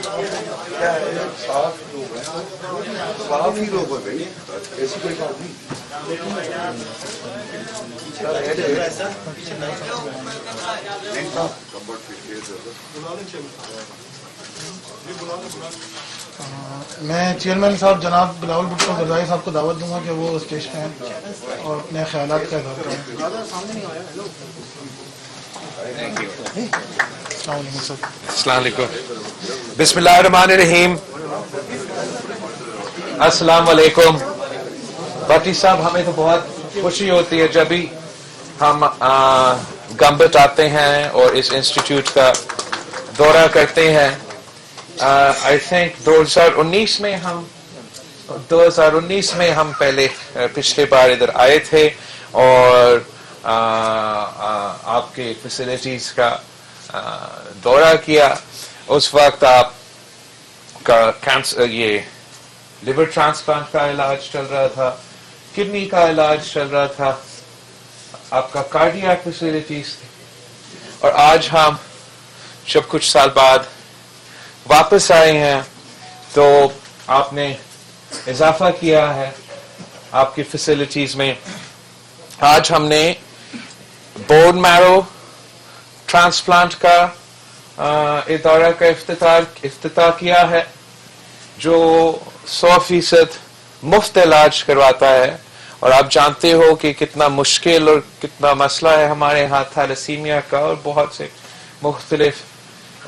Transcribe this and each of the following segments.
کیا ہے صاف لوگ ہیں، صاف ہی لوگ ہیں بھائی، ایسی کوئی بات نہیں. میں چیئرمین صاحب جناب بلاول بھٹو غزائی صاحب کو دعوت دوں گا کہ وہ اسٹیج پہ ہیں اور اپنے خیالات کا اظہار کریں. السلام علیکم سر. السلام علیکم. بسم اللہ الرحمن الرحیم. السلام علیکم. بھٹی صاحب، ہمیں تو بہت خوشی ہوتی ہے جب بھی ہم گمبٹ آتے ہیں اور اس انسٹیٹیوٹ کا دورہ کرتے ہیں. آئی تھنک 2019 میں ہم پہلے پچھلے بار ادھر آئے تھے اور آپ کے فیسلٹیز کا دورہ کیا. اس وقت آپ کا کینسر، یہ لیور ٹرانسپلانٹ کا علاج چل رہا تھا، کڈنی کا علاج چل رہا تھا، آپ کا کارڈیاک فیسلٹیز تھی. اور آج ہم جب کچھ سال بعد واپس آئے ہیں تو آپ نے اضافہ کیا ہے آپ کی فیسلٹیز میں. آج ہم نے بون میرو ٹرانسپلانٹ کا ادارہ کا افتتاح کیا ہے جو 100% مفت علاج کرواتا ہے. اور آپ جانتے ہو کہ کتنا مشکل اور کتنا مسئلہ ہے ہمارے یہاں تھیلیسیمیا کا اور بہت سے مختلف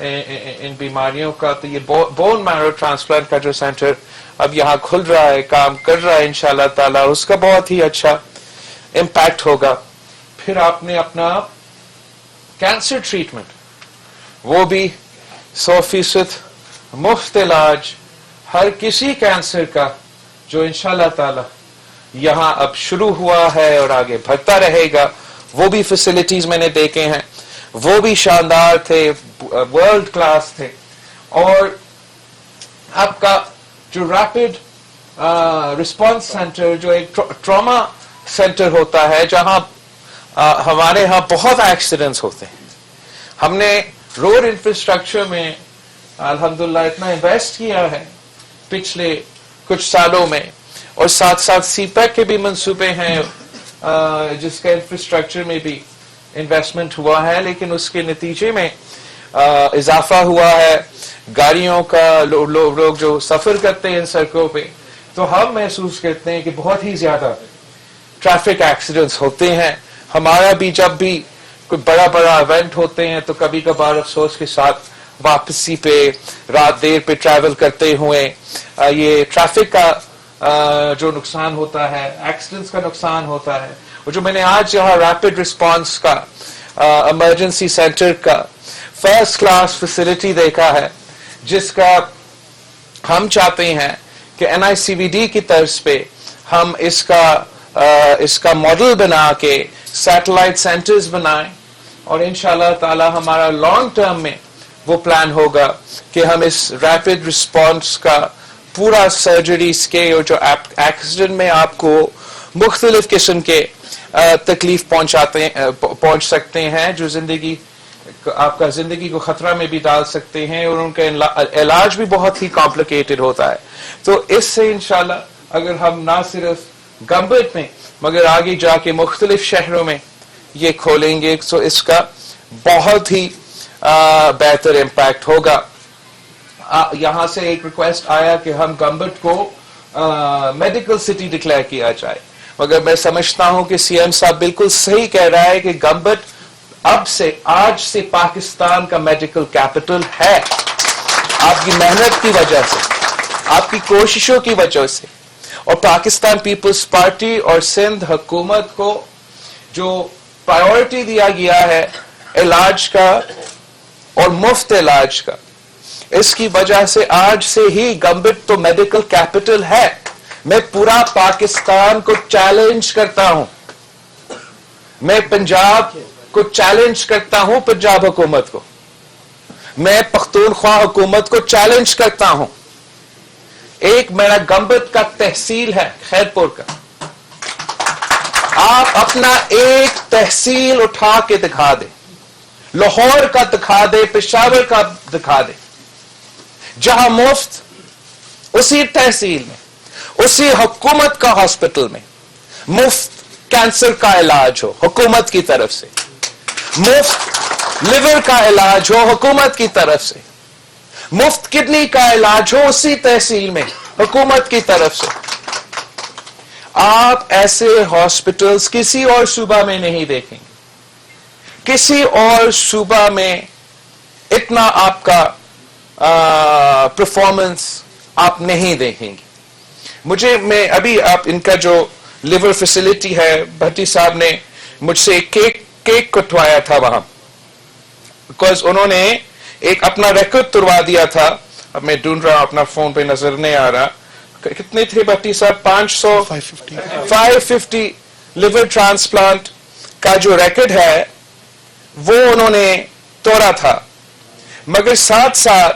ان بیماریوں کا. تو یہ بون میرو ٹرانسپلانٹ کا جو سینٹر اب یہاں کھل رہا ہے، کام کر رہا ہے انشاءاللہ تعالی، اس کا بہت ہی اچھا امپیکٹ ہوگا. پھر آپ نے اپنا کینسر ٹریٹمنٹ، وہ بھی 100% مفت علاج ہر کسی کینسر کا جو انشاءاللہ تعالی یہاں اب شروع ہوا ہے اور آگے بڑھتا رہے گا. وہ بھی فیسلٹیز میں نے دیکھے ہیں، وہ بھی شاندار تھے، ورلڈ کلاس تھے. اور آپ کا جو ریپڈ رسپانس سینٹر، جو ایک ٹراما سینٹر ہوتا ہے جہاں ہمارے ہاں بہت ایکسیڈنٹس ہوتے ہیں، ہم نے روڈ انفراسٹرکچر میں الحمدللہ اتنا انویسٹ کیا ہے پچھلے کچھ سالوں میں، اور ساتھ ساتھ سی پیک کے بھی منصوبے ہیں جس کا انفراسٹرکچر میں بھی انویسٹمنٹ ہوا ہے، لیکن اس کے نتیجے میں اضافہ ہوا ہے گاڑیوں کا. لوگ جو سفر کرتے ہیں سڑکوں پہ تو ہم محسوس کرتے ہیں کہ بہت ہی زیادہ ٹریفک ایکسیڈنٹس ہوتے ہیں. ہمارا بھی جب بھی کوئی بڑا ایونٹ ہوتے ہیں تو کبھی کبھار افسوس کے ساتھ واپسی پہ رات دیر پہ ٹریول کرتے ہوئے یہ ٹریفک کا جو نقصان ہوتا ہے، ایکسیڈنٹس کا نقصان ہوتا ہے. اور جو میں نے آج یہاں ریپڈ رسپانس کا ایمرجنسی سینٹر کا فرسٹ کلاس فیسلٹی دیکھا ہے، جس کا ہم چاہتے ہیں کہ NICVD کی طرز پہ ہم اس کا ماڈل بنا کے سیٹلائٹ سینٹرز بنائیں. اور انشاءاللہ تعالی ہمارا لانگ ٹرم میں وہ پلان ہوگا کہ ہم اس ریپڈ رسپانس کا پورا سرجریز کے اور جو ایکسیڈنٹ میں آپ کو مختلف قسم کے تکلیف پہنچ سکتے ہیں، جو آپ کا زندگی کو خطرہ میں بھی ڈال سکتے ہیں، اور ان کا علاج بھی بہت ہی کمپلیکیٹڈ ہوتا ہے. تو اس سے انشاءاللہ اگر ہم نہ صرف گمبٹ میں مگر آگے جا کے مختلف شہروں میں یہ کھولیں گے تو اس کا بہت ہی بہتر امپیکٹ ہوگا. یہاں سے ایک ریکویسٹ آیا کہ ہم گمبٹ کو میڈیکل سٹی ڈکلیئر کیا جائے، مگر میں سمجھتا ہوں کہ CM صاحب بالکل صحیح کہہ رہا ہے کہ گمبٹ آج سے پاکستان کا میڈیکل کیپٹل ہے. آپ کی محنت کی وجہ سے، آپ کی کوششوں کی وجہ سے، اور پاکستان پیپلز پارٹی اور سندھ حکومت کو جو پرائیورٹی دیا گیا ہے علاج کا اور مفت علاج کا، اس کی وجہ سے آج سے ہی گمبٹ تو میڈیکل کیپٹل ہے. میں پورا پاکستان کو چیلنج کرتا ہوں، میں پنجاب کو چیلنج کرتا ہوں، پنجاب حکومت کو، میں پختونخوا حکومت کو چیلنج کرتا ہوں. ایک میرا گمبٹ کا تحصیل ہے خیرپور کا، آپ اپنا ایک تحصیل اٹھا کے دکھا دیں، لاہور کا دکھا دے، پشاور کا دکھا دے، जहां मुफ्त उसी तहसील में, उसी हुकूमत का हॉस्पिटल में मुफ्त कैंसर का इलाज हो हुकूमत की तरफ से, मुफ्त लिवर का इलाज हो हुकूमत की तरफ से, मुफ्त किडनी का इलाज हो उसी तहसील में हुकूमत की तरफ से। आप ऐसे हॉस्पिटल्स किसी और सूबा में नहीं देखेंगे, किसी और सूबा में इतना आपका परफॉर्मेंस आप नहीं देखेंगे। मैं अभी आप इनका जो लिवर फैसिलिटी है, भट्टी साहब ने मुझसे केक कटवाया था वहां, बिकॉज उन्होंने एक अपना रिकॉर्ड तुड़वा दिया था। अब मैं ढूंढ रहा हूं, अपना फोन पे नजर नहीं आ रहा, कितने थे भट्टी साहब? 550 लिवर ट्रांसप्लांट का जो रिकॉर्ड है वो उन्होंने तोड़ा था। मगर साथ साथ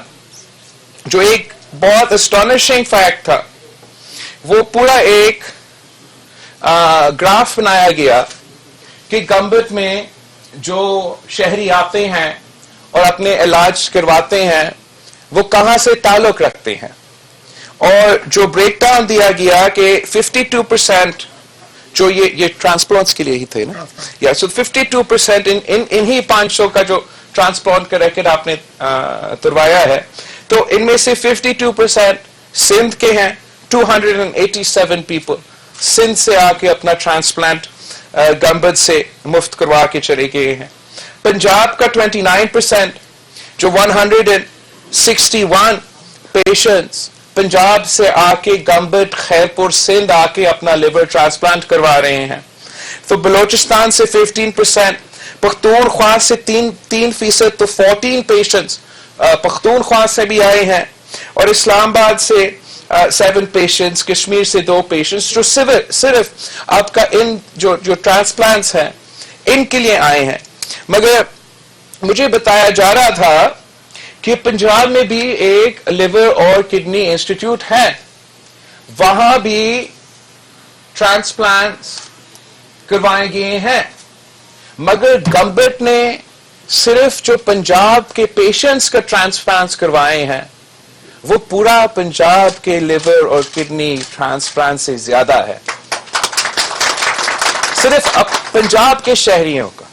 जो एक बहुत एस्टोनिशिंग फैक्ट था, वो पूरा एक ग्राफ बनाया गया कि गंबट में जो शहरी आते हैं और अपने इलाज करवाते हैं वो कहां से ताल्लुक रखते हैं, और जो ब्रेकडाउन दिया गया कि 52% जो ये ट्रांसप्लांट्स के लिए ही थे ना, या सो 52% इन्हीं 500 का जो ट्रांसप्लांट का रिकॉर्ड आपने तुड़वाया है, तो इनमें से 52% सिंध के हैं। 287 पीपल सिंध से आके अपना ट्रांसप्लांट गंबद से मुफ्त करवा के चले गए हैं। पंजाब का 29%, जो 161 पेशेंट्स पंजाब से आके गंबद, खैरपुर, सिंध आके अपना लिवर ट्रांसप्लांट करवा रहे हैं। तो बलोचिस्तान से 15%, पख्तूनख्वा से 3%, तो 14 पेशेंट्स पख्तूनख्वा से भी आए हैं, और इस्लामाबाद से 7 पेशेंट्स, कश्मीर से 2 पेशेंट्स, जो सिर्फ आपका इन जो ट्रांसप्लांट्स हैं इनके लिए आए हैं। मगर मुझे बताया जा रहा था कि पंजाब में भी एक लिवर और किडनी इंस्टीट्यूट है, वहां भी ट्रांसप्लांट्स करवाए गए हैं। मगर गंबट ने सिर्फ जो पंजाब के पेशेंट्स का ट्रांसप्लांट्स करवाए हैं, वो पूरा पंजाब के लिवर और किडनी ट्रांसप्लांट से ज्यादा है, सिर्फ पंजाब के शहरियों का।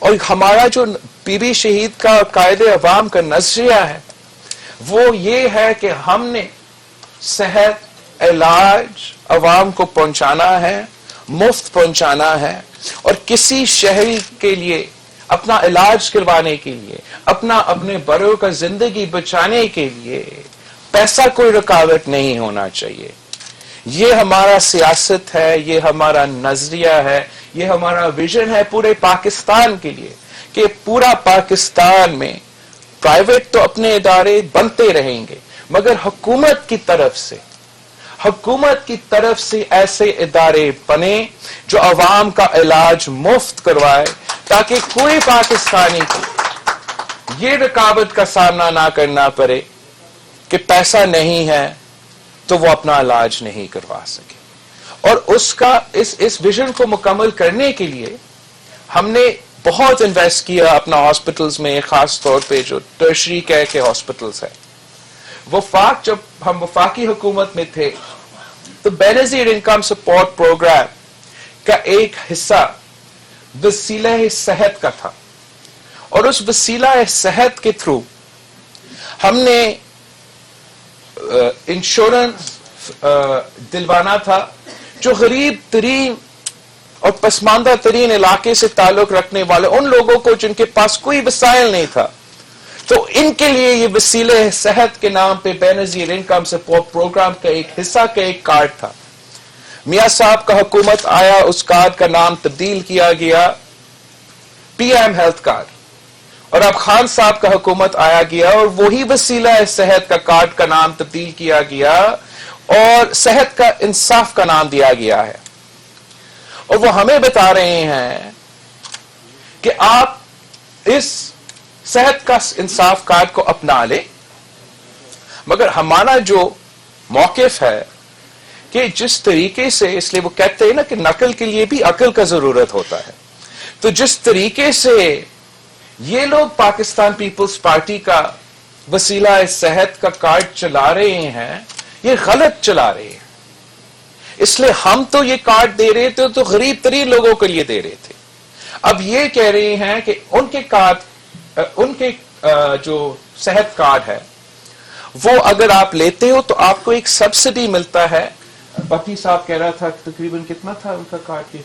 और हमारा जो बीबी शहीद का कायदे अवाम का नजरिया है वो ये है कि हमने सेहत, इलाज अवाम को पहुंचाना है, मुफ्त पहुंचाना है, और किसी शहरी के लिए अपना इलाज करवाने के लिए, अपने बड़ों का जिंदगी बचाने के लिए पैसा कोई रुकावट नहीं होना चाहिए। ये हमारा सियासत है, ये हमारा नजरिया है, ये हमारा विजन है पूरे पाकिस्तान के लिए, कि पूरा पाकिस्तान में प्राइवेट तो अपने इदारे बनते रहेंगे, मगर हुकूमत की तरफ से ऐसे इदारे बने जो अवाम का इलाज मुफ्त करवाए, ताकि कोई पाकिस्तानी को ये रुकावट का सामना ना करना पड़े कि पैसा नहीं है तो वो अपना इलाज नहीं करवा सके। और उसका इस विजन को मुकम्मल करने के लिए हमने बहुत इन्वेस्ट किया अपना हॉस्पिटल्स में, खास तौर पे जो टर्शरी केयर के हॉस्पिटल्स है। जब हम वफाकी हुकूमत में थे तो बेनजीर इनकम सपोर्ट प्रोग्राम का एक हिस्सा वसीला सेहत का था, और उस वसीला सेहत के थ्रू हमने इंश्योरेंस दिलवाना था जो गरीब तरीन और पसमानदा तरीन इलाके से ताल्लुक रखने वाले उन लोगों को जिनके पास कोई वसाइल नहीं था। तो इनके लिए ये वसीले सेहत के नाम पे बेनजीर इनकम सपोर्ट प्रोग्राम का एक हिस्सा का एक कार्ड था। मियां साहब का हुकूमत आया, उस कार्ड का नाम तब्दील किया गया पीएम हेल्थ कार्ड, और अब खान साहब का हुकूमत आया गया और वही वसीला सेहत का कार्ड का नाम तब्दील किया गया और सेहत का इंसाफ का नाम दिया गया है। और वो हमें बता रहे हैं कि आप इस सेहत का इंसाफ कार्ड को अपना ले, मगर हमारा जो मौकिफ है कि जिस तरीके से, इसलिए वो कहते हैं ना कि नकल के लिए भी अकल का जरूरत होता है, तो जिस तरीके से ये लोग पाकिस्तान पीपल्स पार्टी का वसीला सेहत का कार्ड चला रहे हैं, ये गलत चला रहे हैं। इसलिए हम तो ये कार्ड दे रहे थे तो गरीब तरीन लोगों के लिए दे रहे थे। अब ये कह रहे हैं कि उनके कार्ड, उनके जो सेहत कार्ड है वो अगर आप लेते हो तो आपको एक सब्सिडी मिलता है। भट्टी साहब कह रहा था तकरीबन कितना था उनका कार्ड के,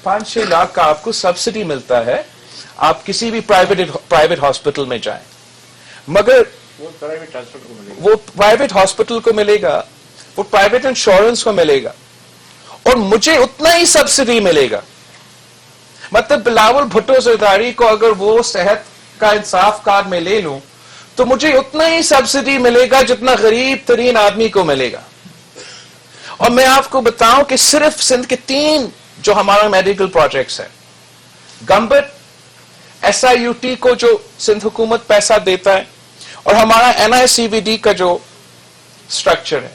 5-6 लाख का आपको सब्सिडी मिलता है। आप किसी भी प्राइवेट हॉस्पिटल में जाएं, मगर वो प्राइवेट हॉस्पिटल को मिलेगा, वो प्राइवेट इंश्योरेंस को मिलेगा और मुझे उतना ही सब्सिडी मिलेगा। मतलब बिलावल भुट्टो जरदारी को अगर वो सेहत का इंसाफ कार्ड में ले लूं तो मुझे उतना ही सब्सिडी मिलेगा जितना गरीब तरीन आदमी को मिलेगा। और मैं आपको बताऊं कि सिर्फ सिंध के 3 जो हमारा मेडिकल प्रोजेक्ट्स है, गंबट, SIUT को जो सिंध हुकूमत पैसा देता है और हमारा NICVD का जो स्ट्रक्चर है,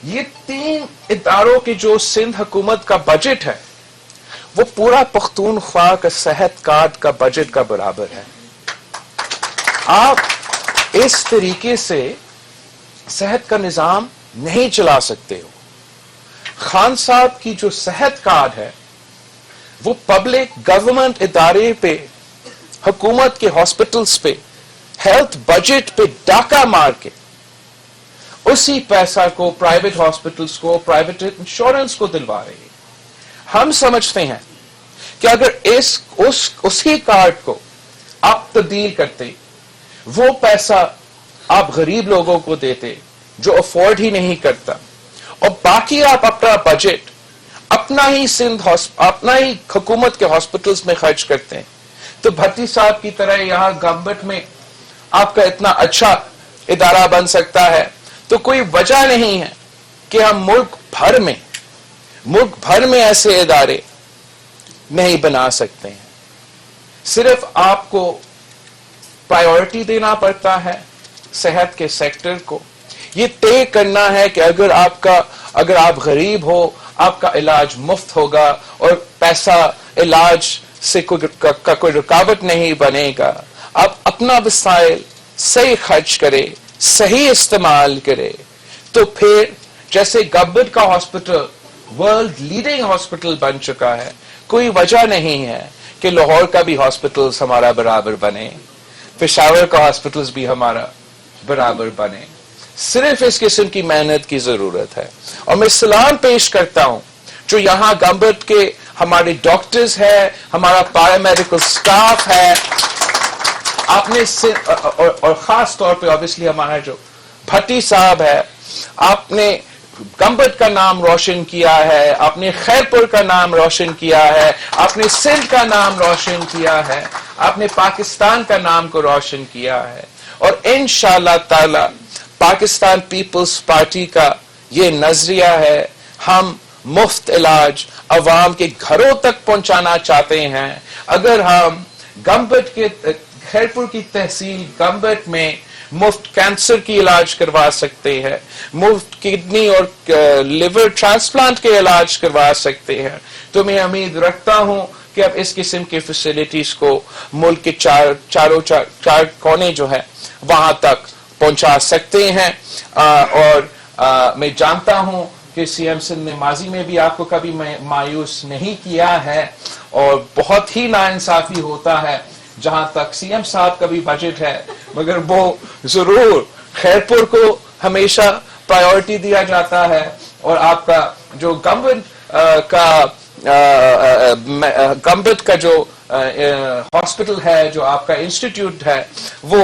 ये 3 इदारों के जो सिंध हुकूमत का बजट है वो पूरा पख्तूनख्वा का सेहत कार्ड का बजट का बराबर है। आप इस तरीके से सेहत का निजाम नहीं चला सकते हो। खान साहब की जो सेहत कार्ड है वो पब्लिक गवर्नमेंट इदारे पे, हुकूमत के हॉस्पिटल्स पे, हेल्थ बजट पे डाका मार के उसी पैसा को प्राइवेट हॉस्पिटल्स को, प्राइवेट इंश्योरेंस को दिलवा रहे हैं। हम समझते हैं कि अगर उसी कार्ड को आप तब्दील करते, वो पैसा आप गरीब लोगों को देते जो अफोर्ड ही नहीं करता, और बाकी आप अपना बजट अपना ही हुकूमत के हॉस्पिटल्स में खर्च करते हैं, तो भट्टी साहब की तरह यहां गंबट में आपका इतना अच्छा इदारा बन सकता है। तो कोई वजह नहीं है कि हम मुल्क भर में ऐसे इदारे नहीं बना सकते हैं। सिर्फ आपको प्रायोरिटी देना पड़ता है सेहत के सेक्टर को। ये तय करना है कि अगर आप गरीब हो, आपका इलाज मुफ्त होगा और पैसा इलाज से कोई रुकावट नहीं बनेगा। आप अपना वसाइल सही खर्च करे, सही इस्तेमाल करे, तो फिर जैसे गब्बर का हॉस्पिटल वर्ल्ड लीडिंग हॉस्पिटल बन चुका है, कोई वजह नहीं है कि लाहौर का भी हॉस्पिटल हमारा बराबर बने, पेशावर का हॉस्पिटल भी हमारा बराबर बने। सिर्फ इस किस्म की मेहनत की जरूरत है। और मैं सलाम पेश करता हूं जो यहां गंबट के हमारे डॉक्टर्स है, हमारा पैरामेडिकल स्टाफ है, आपने और खास तौर पे ऑब्वियसली हमारा जो भट्टी साहब है, आपने गंबट का नाम रोशन किया है, आपने खैरपुर का नाम रोशन किया है, आपने सिंध का नाम रोशन किया है, आपने पाकिस्तान का नाम को रोशन किया है। और इंशाअल्लाह ताला पाकिस्तान पीपल्स पार्टी का ये नजरिया है, हम मुफ्त इलाज अवाम के घरों तक पहुंचाना चाहते हैं। अगर हम गंबट के खैरपुर की तहसील गंबट में मुफ्त कैंसर की इलाज करवा सकते हैं, मुफ्त किडनी और लिवर ट्रांसप्लांट के इलाज करवा सकते हैं, तो मैं उम्मीद रखता हूं कि अब इस किस्म के फैसिलिटीज को मुल्क के चार कोने जो है वहां तक पहुंचा सकते हैं। और मैं जानता हूं कि सीएम सिंध ने माजी में भी आपको कभी मायूस नहीं किया है, और बहुत ही नाइंसाफी होता है जहां तक सीएम साहब का भी बजट है, मगर वो जरूर खैरपुर को हमेशा प्रायोरिटी दिया जाता है, और आपका जो गंबट का जो हॉस्पिटल है, जो आपका इंस्टीट्यूट है, वो